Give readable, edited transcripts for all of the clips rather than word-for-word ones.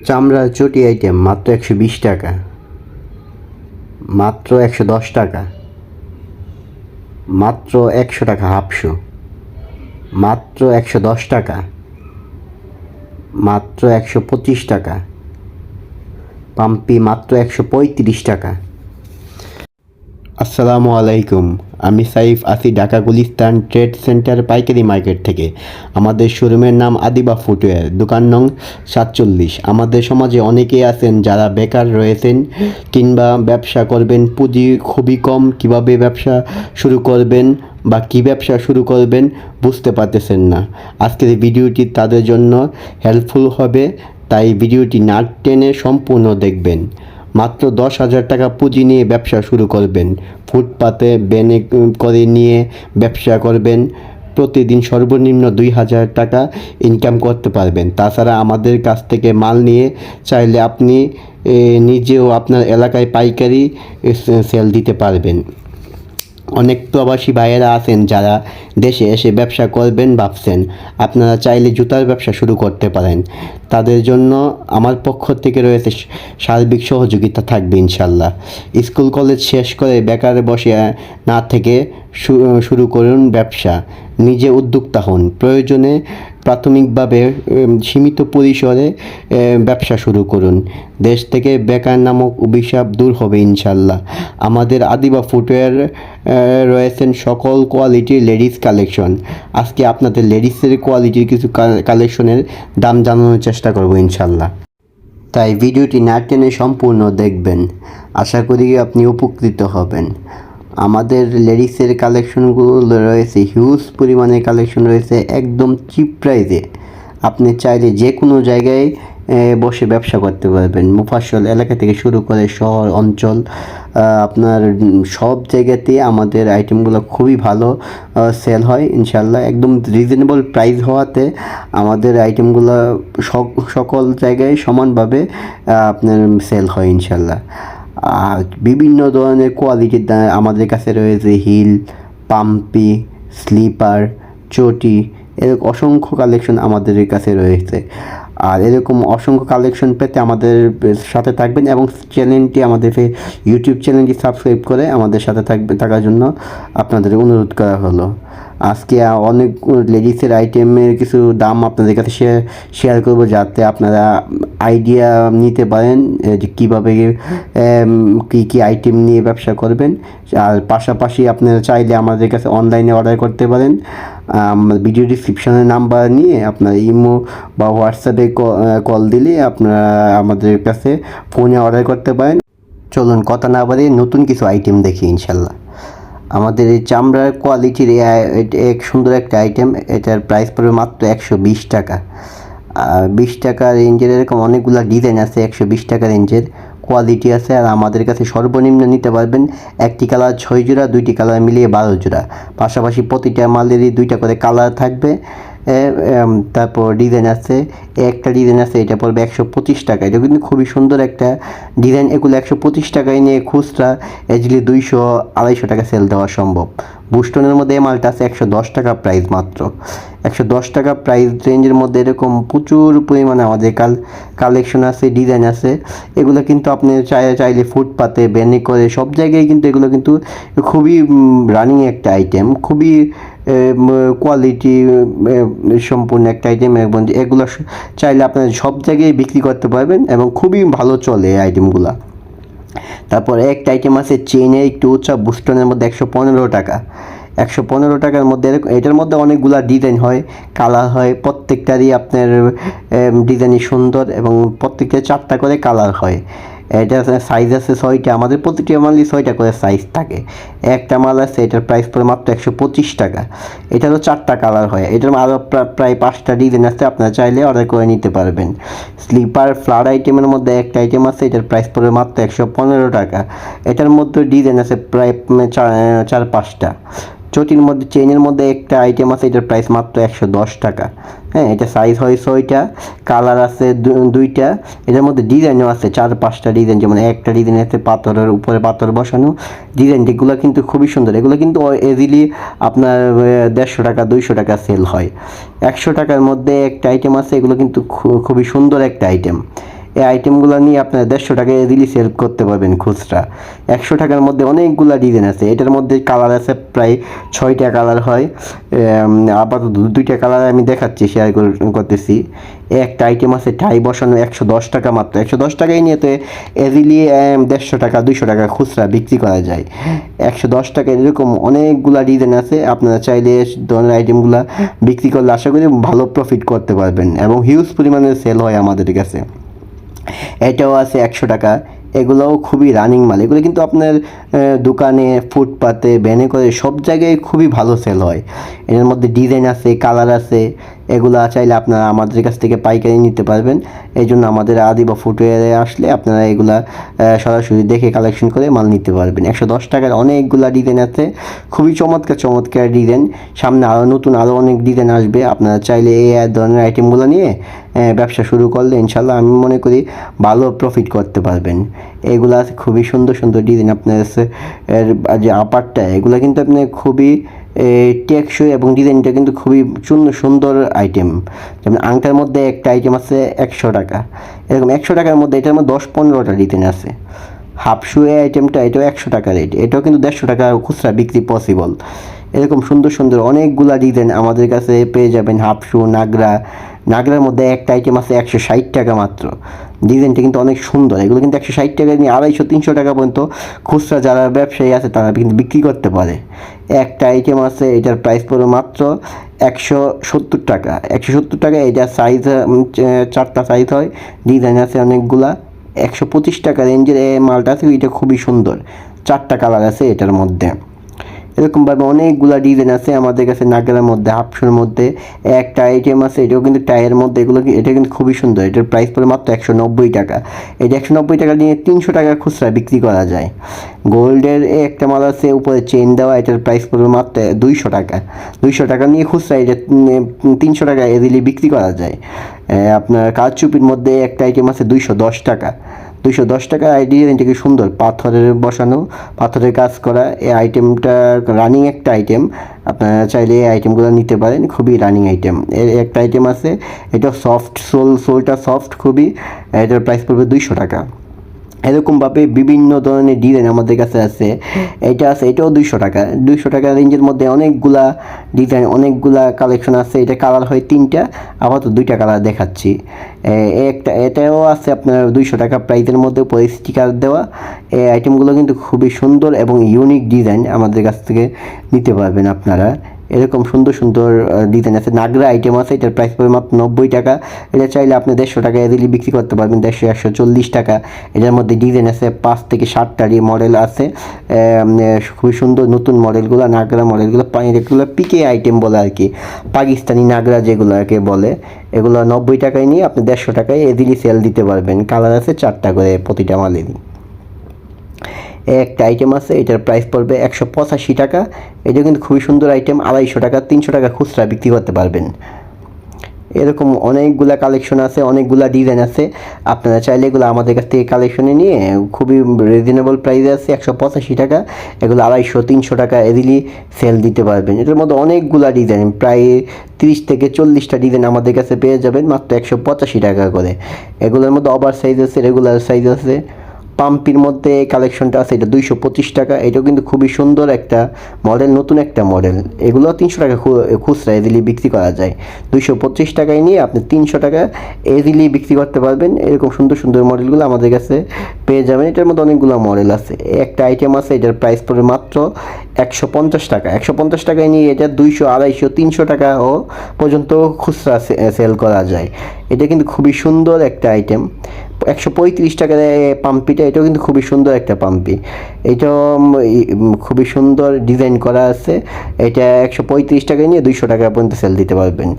চামড়ার চটি আইটেম মাত্র 120 টাকা, মাত্র 110 টাকা, মাত্র 100 টাকা হাফশো, মাত্র 110 টাকা, মাত্র 125 টাকা, পাম্পি মাত্র 135 টাকা। আসসালামু আলাইকুম, আমি সাইফ আছি ঢাকা গুলিস্তান ট্রেড সেন্টার পাইকারি মার্কেট থেকে। আমাদের শোরুমের নাম আদিবা ফুটওয়্যার, দোকান নং 47। আমাদের সমাজে অনেকেই আছেন যারা বেকার রয়েছেন কিংবা ব্যবসা করবেন, পুঁজি খুবই কম, কিভাবে ব্যবসা শুরু করবেন বা কী ব্যবসা শুরু করবেন বুঝতে পারতেছেন না। আজকের ভিডিওটি তাদের জন্য হেল্পফুল হবে, তাই ভিডিওটি না টেনে সম্পূর্ণ দেখবেন। মাত্র 10,000 টাকা পুঁজি নিয়ে ব্যবসা শুরু করবেন। ফুটপাতে বেনে করে নিয়ে ব্যবসা করবেন। প্রতিদিন সর্বনিম্ন 2,000 টাকা ইনকাম করতে পারবেন। তাছাড়া আমাদের কাছ থেকে মাল নিয়ে চাইলে আপনি নিজেও আপনার এলাকায় পাইকারি সেল দিতে পারবেন। অনেক প্রবাসী ভাইয়েরা আছেন যারা দেশে এসে ব্যবসা করবেন ভাবছেন, আপনারা চাইলে জুতার ব্যবসা শুরু করতে পারেন। তাদের জন্য আমার পক্ষ থেকে রয়েছে সার্বিক সহযোগিতা থাকবে ইনশাল্লাহ। স্কুল কলেজ শেষ করে বেকার বসে না থেকে শুরু করুন ব্যবসা। নিজে উদ্যোক্তা হন। প্রয়োজনে প্রাথমিকভাবে সীমিত পরিসরে ব্যবসা শুরু করুন। দেশ থেকে বেকার নামক অভিশাপ দূর হবে ইনশাল্লাহ। আমাদের আদিবা ফুটওয়্যার রয়েছেন সকল কোয়ালিটির লেডিস কালেকশন। আজকে আপনাদের লেডিসের কোয়ালিটির কিছু কালেকশনের দাম জানানোর চেষ্টা করব ইনশাল্লাহ। তাই ভিডিওটি না টেনে সম্পূর্ণ দেখবেন, আশা করি আপনি উপকৃত হবেন। আমাদের লেডিসের কালেকশনগুলো রয়েছে, হিউজ পরিমাণে কালেকশন রয়েছে একদম চিপ প্রাইসে। আপনি চাইলে যে কোনো জায়গায় বসে ব্যবসা করতে পারবেন। মুফাসল এলাকা থেকে শুরু করে শহর অঞ্চল, আপনার সব জায়গাতে আমাদের আইটেমগুলো খুবই ভালো সেল হয় ইনশাল্লাহ। একদম রিজনেবল প্রাইস হওয়াতে আমাদের আইটেমগুলো সকল জায়গায় সমানভাবে আপনার সেল হয় ইনশাল্লাহ। আর বিভিন্ন ধরনের কোয়ালিটির আমাদের কাছে রয়েছে হিল, পাম্পি, স্লিপার, চটি, এরকম অসংখ্য কালেকশন আমাদের কাছে রয়েছে। আর এরকম অসংখ্য কালেকশন পেতে আমাদের সাথে থাকবেন এবং চ্যানেলটি আমাদের ইউটিউব চ্যানেলটি সাবস্ক্রাইব করে আমাদের সাথে থাকার জন্য আপনাদের অনুরোধ করা হলো। আজকে অনেক লেডিসের আইটেমের কিছু দাম আপনাদের কাছে শেয়ার করব, যাতে আপনারা আইডিয়া নিতে পারেন যে কীভাবে কী আইটেম নিয়ে ব্যবসা করবেন। আর পাশাপাশি আপনারা চাইলে আমাদের কাছে অনলাইনে অর্ডার করতে পারেন। ভিডিও ডিসক্রিপশনের নাম্বার নিয়ে আপনার ইমো বা হোয়াটসঅ্যাপে কল দিলে আপনারা আমাদের কাছে ফোনে অর্ডার করতে পারেন। চলুন কথা না বাড়িয়ে নতুন কিছু আইটেম দেখি ইনশাল্লাহ। আমাদের এই চামড়ার কোয়ালিটির এক সুন্দর একটা আইটেম, এটার প্রাইস পড়বে মাত্র 120 টাকা। 20 টাকা রেঞ্জের এরকম অনেকগুলো ডিজাইন আছে, 120 টাকা রেঞ্জের কোয়ালিটি আছে। আর আমাদের কাছে সর্বনিম্ন নিতে পারবেন একটি কালার 6 জোড়া, 2টি কালার মিলিয়ে 12 জোড়া। পাশাপাশি প্রতিটা মালেরই 2টা করে কালার থাকবে। তারপর ডিজাইন আছে, একটা ডিজাইন আছে, এটা পড়বে 125 টাকা। এটা কিন্তু খুবই সুন্দর একটা ডিজাইন। এগুলো 125 টাকায় নিয়ে খুচরা এজলি 200-250 টাকা সেল দেওয়া সম্ভব। বুস্টনের মধ্যে এই মালটা আছে 110 টাকা প্রাইস, মাত্র 110 টাকা প্রাইস রেঞ্জের মধ্যে এরকম প্রচুর পরিমাণে আমাদের কালেকশন আছে, ডিজাইন আছে। এগুলো কিন্তু আপনি চাইলে ফুটপাতে বেনে করে সব জায়গায় কিন্তু এগুলো কিন্তু খুবই রানিং একটা আইটেম, খুবই কোয়ালিটি সম্পূর্ণ একটা আইটেম এবং এগুলো চাইলে আপনারা সব জায়গায় বিক্রি করতে পারবেন এবং খুবই ভালো চলে এই আইটেমগুলো। তারপরে একটা আইটেম আছে চেইনের একটু উঁচা, বুস্টনের মধ্যে 115 টাকা। 115 টাকার মধ্যে এটার মধ্যে অনেকগুলা ডিজাইন হয়, কালার হয়, প্রত্যেকটারই আপনার ডিজাইনই সুন্দর এবং প্রত্যেকটা 4টা করে কালার হয়। এটা সাইজ আছে 6টা, আমাদের প্রতিটি মালই 6টা করে সাইজ থাকে। একটা মাল আছে, এটার প্রাইস পড়ে মাত্র 125 টাকা। এটারও 4টা কালার হয়। এটার আরও প্রায় 5টা ডিজাইন আছে, আপনারা চাইলে অর্ডার করে নিতে পারবেন। স্লিপার ফ্লাড আইটেমের মধ্যে একটা আইটেম আছে, এটার প্রাইস পড়ে মাত্র 115 টাকা। এটার মধ্যে ডিজাইন আছে প্রায় 4-5টা। চটির মধ্যে চেইনের মধ্যে একটা আইটেম আছে, এটার প্রাইস মাত্র 110 টাকা। হ্যাঁ, এটা সাইজ হয় 6টা, কালার আছে 2টা। এটার মধ্যে ডিজাইনও আছে 4-5টা ডিজাইন, যেমন একটা ডিজাইন আছে পাথরের উপরে পাথর বসানো ডিজাইন। এগুলো কিন্তু খুবই সুন্দর। এগুলো কিন্তু ইজিলি আপনার 150 টাকা 200 টাকা সেল হয়। 100 টাকার মধ্যে একটা আইটেম আছে, এগুলো কিন্তু খুবই সুন্দর একটা আইটেম। এই আইটেমগুলো নিয়ে আপনারা 150 টাকায় ইজিলি সেল করতে পারবেন খুচরা। 100 টাকার মধ্যে অনেকগুলো ডিজাইন আছে। এটার মধ্যে কালার আছে প্রায় 6টা কালার হয়। আপাতত 2টা কালার আমি দেখাচ্ছি, শেয়ার করতেছি। একটা আইটেম আছে টাই বসানো 110 টাকা মাত্র। 110 টাকায় নিয়ে তো ইজিলি 150 টাকা 200 টাকা খুচরা বিক্রি করা যায়। 110 টাকা এরকম অনেকগুলা ডিজাইন আছে। আপনারা চাইলে ধরনের আইটেমগুলা বিক্রি করলে আশা করি ভালো প্রফিট করতে পারবেন এবং হিউজ পরিমাণে সেল হয় আমাদের কাছে। এটাও আছে 100 টাকা। এগুলোও খুবই রানিং মাল। এগুলো কিন্তু আপনার দোকানে, ফুটপাতে, ভ্যানে করে সব জায়গায় খুবই ভালো সেল হয়। এর মধ্যে ডিজাইন আছে, কালার আছে। এগুলা চাইলে আপনারা আমাদের কাছ থেকে পাইকারি নিতে পারবেন। এই জন্য আমাদের আদিবা ফুটওয়্যারে আসলে আপনারা এগুলা সরাসরি দেখে কালেকশন করে মাল নিতে পারবেন। 110 টাকার অনেকগুলা ডিজাইন আছে, খুবই চমৎকার চমৎকার ডিজাইন। সামনে আরও নতুন আরও অনেক ডিজাইন আসবে। আপনারা চাইলে এই ধরনের আইটেমগুলো নিয়ে ব্যবসা শুরু করলে ইনশাল্লাহ আমি মনে করি ভালো প্রফিট করতে পারবেন। এগুলা খুবই সুন্দর সুন্দর ডিজাইন। আপনার যে আপারটা, এগুলো কিন্তু আপনার খুবই টেকসই এবং ডিজাইনটা কিন্তু খুবই সুন্দর আইটেম। যেমন আংটার মধ্যে একটা আইটেম আছে 100 টাকা। এরকম 100 টাকার মধ্যে এটার মধ্যে 10-15টা ডিজাইন আছে। হাফ শু আইটেমটা, এটাও 100 টাকা রেট। এটাও কিন্তু 150 টাকা খুচরা বিক্রি পসিবল। এরকম সুন্দর সুন্দর অনেকগুলা ডিজাইন আমাদের কাছে পেয়ে যাবেন। হাফ শু, নাগরার মধ্যে একটা আইটেম আছে 160 টাকা মাত্র। ডিজাইনটা কিন্তু অনেক সুন্দর। এগুলো কিন্তু 160 টাকা নিয়ে 250-300 টাকা পর্যন্ত খুচরা যারা ব্যবসায়ী আছে তারা কিন্তু বিক্রি করতে পারে। একটা আইটেম আছে, এটার প্রাইস পড়বে মাত্র 170 টাকা। 170 টাকা। এটা সাইজ 4টা সাইজ হয়, ডিজাইন আছে অনেকগুলা। 125 টাকা রেঞ্জের মালটা আছে, এটা খুবই সুন্দর। 4টা কালার আছে এটার মধ্যে। এরকমভাবে অনেকগুলা ডিজাইন আছে আমাদের কাছে। নাগরার মধ্যে, হাফশুর মধ্যে একটা আইটেম আছে, এটাও কিন্তু টাইয়ের মধ্যে। এটা কিন্তু খুবই সুন্দর। এটার প্রাইস পড়ে মাত্র 190 টাকা। এটা 190 টাকা নিয়ে 300 টাকা খুচরা বিক্রি করা যায়। গোল্ডের একটা মাল আছে, উপরে চেন দেওয়া। এটার প্রাইস পড়বে মাত্র 200 টাকা। 200 টাকা নিয়ে খুচরা এটা 300 টাকা ইজিলি বিক্রি করা যায়। আপনার কারচুপির মধ্যে একটা আইটেম আছে 210 টাকা। 210 টাকা। ডিজাইনটা কি সুন্দর, পাথরের বসানো, পাথরের কাজ করা। এই আইটেমটা রানিং একটা আইটেম। আপনারা চাইলে এই আইটেমগুলো নিতে পারেন, খুবই রানিং আইটেম। এর একটা আইটেম আছে, এটা সফট সোলটা সফট খুবই। এটার প্রাইস পড়বে 200 টাকা। এরকমভাবে বিভিন্ন ধরনের ডিজাইন আমাদের কাছে আছে। এটা আছে, এটাও 200 টাকা। 200 টাকা রেঞ্জের মধ্যে অনেকগুলা ডিজাইন, অনেকগুলা কালেকশন আছে। এটা কালার হয় 3টা, আপাতত 2টা কালার দেখাচ্ছি। এটাও আছে আপনার 200 টাকা প্রাইসের মধ্যে, উপরে স্টিকার দেওয়া। এই আইটেমগুলো কিন্তু খুবই সুন্দর এবং ইউনিক ডিজাইন, আমাদের কাছ থেকে নিতে পারবেন আপনারা। এরকম সুন্দর সুন্দর ডিজাইন আছে। নাগরা আইটেম আছে, এটার প্রাইস পড়বে মাত্র 90 টাকা। এটা চাইলে আপনি 150 টাকা ইজিলি বিক্রি করতে পারবেন। 140 টাকা। এটার মধ্যে ডিজাইন আছে 5 থেকে 7টারই মডেল আছে। খুবই সুন্দর নতুন মডেলগুলো, নাগরা মডেলগুলো। এগুলো পিকে আইটেম বলে আর কি, পাকিস্তানি নাগরা যেগুলোকে বলে। এগুলো 90 টাকায় নিয়ে আপনি 150 টাকায় ইজিলি সেল দিতে পারবেন। কালার আছে 4টা করে প্রতিটা মালেরই। একটা আইটেম আছে, এটার প্রাইস পড়বে 185 টাকা। এটা কিন্তু খুবই সুন্দর আইটেম। 250 টাকা, 300 টাকা খুচরা বিক্রি করতে পারবেন। এরকম অনেকগুলা কালেকশন আছে, অনেকগুলা ডিজাইন আছে। আপনারা চাইলে এগুলো আমাদের কাছ থেকে কালেকশনে নিয়ে খুবই রিজনেবল প্রাইসে আছে 185 টাকা। এগুলো 250-300 টাকা ইজিলি সেল দিতে পারবেন। এটার মধ্যে অনেকগুলা ডিজাইন, প্রায় 30 থেকে 40টা ডিজাইন আমাদের কাছে পেয়ে যাবেন মাত্র 185 টাকা করে। এগুলোর মধ্যে ওভার সাইজ আছে, রেগুলার সাইজ আছে। পাম্পির মধ্যে কালেকশনটা আছে, এটা 225 টাকা। এটাও কিন্তু খুবই সুন্দর একটা মডেল, নতুন একটা মডেল। এগুলো 300 টাকা খুচরা ইজিলি বিক্রি করা যায়। 225 টাকায় নিয়ে আপনি 300 টাকা ইজিলি বিক্রি করতে পারবেন। এরকম সুন্দর সুন্দর মডেলগুলো আমাদের কাছে পেয়ে যাবেন। এটার মধ্যে অনেকগুলো মডেল আছে। একটা আইটেম আছে, এটার প্রাইস পড়বে মাত্র 150 টাকা। 150 টাকায় নিয়ে এটা 200, 250, 300 টাকাও পর্যন্ত খুচরা সেল করা যায়। এটা কিন্তু খুবই সুন্দর একটা আইটেম। 135 টাকার পাম্পিটা, এটাও কিন্তু খুবই সুন্দর একটা পাম্পি। এটাও খুবই সুন্দর ডিজাইন করা আছে। এটা 135 টাকায় নিয়ে 200 টাকা পর্যন্ত সেল দিতে পারবেন।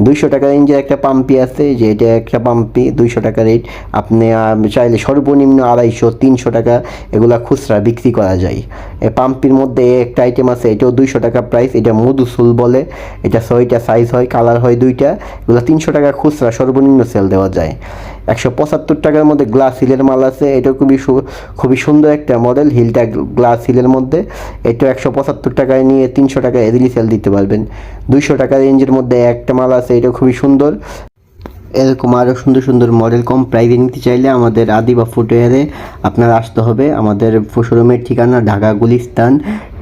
200 টাকা রেঞ্জের একটা পাম্পি আছে, যে এটা একটা পাম্পি 200 টাকা রেট। আপনি চাইলে সর্বনিম্ন 250, 300 টাকা এগুলা খুচরা বিক্রি করা যায়। এই পাম্পির মধ্যে একটা আইটেম আছে, এটাও 200 টাকা প্রাইস। এটা মধুসুল বলে। এটা 6টা সাইজ হয়, কালার হয় 2টা। এগুলো 300 টাকা খুচরা সর্বনিম্ন সেল দেওয়া যায়। 175 টাকার মধ্যে গ্লাস হিলের মাল আছে। এটা খুবই সুন্দর একটা মডেল, হিলটা গ্লাস হিলের মধ্যে। এটা 175 টাকায় নিয়ে 300 টাকা ইজিলি সেল দিতে পারবেন। 200 টাকা রেঞ্জের মধ্যে একটা মাল আছে, এটা খুবই সুন্দর। এরকম আরও সুন্দর সুন্দর মডেল কম প্রাইসে নিতে চাইলে আমাদের আদিবা ফুটওয়্যারে আপনার আসতে হবে। আমাদের শোরুমের ঠিকানা Dhaka Gulistan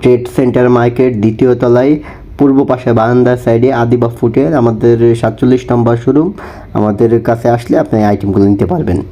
trade centre market, দ্বিতীয় তলায়, পূর্ব পাশে বারান্দার সাইডে আদিবা ফুটওয়্যার, আমাদের 47 নম্বর শোরুম। আমাদের কাছে আসলে আপনি আইটেমগুলো নিতে পারবেন।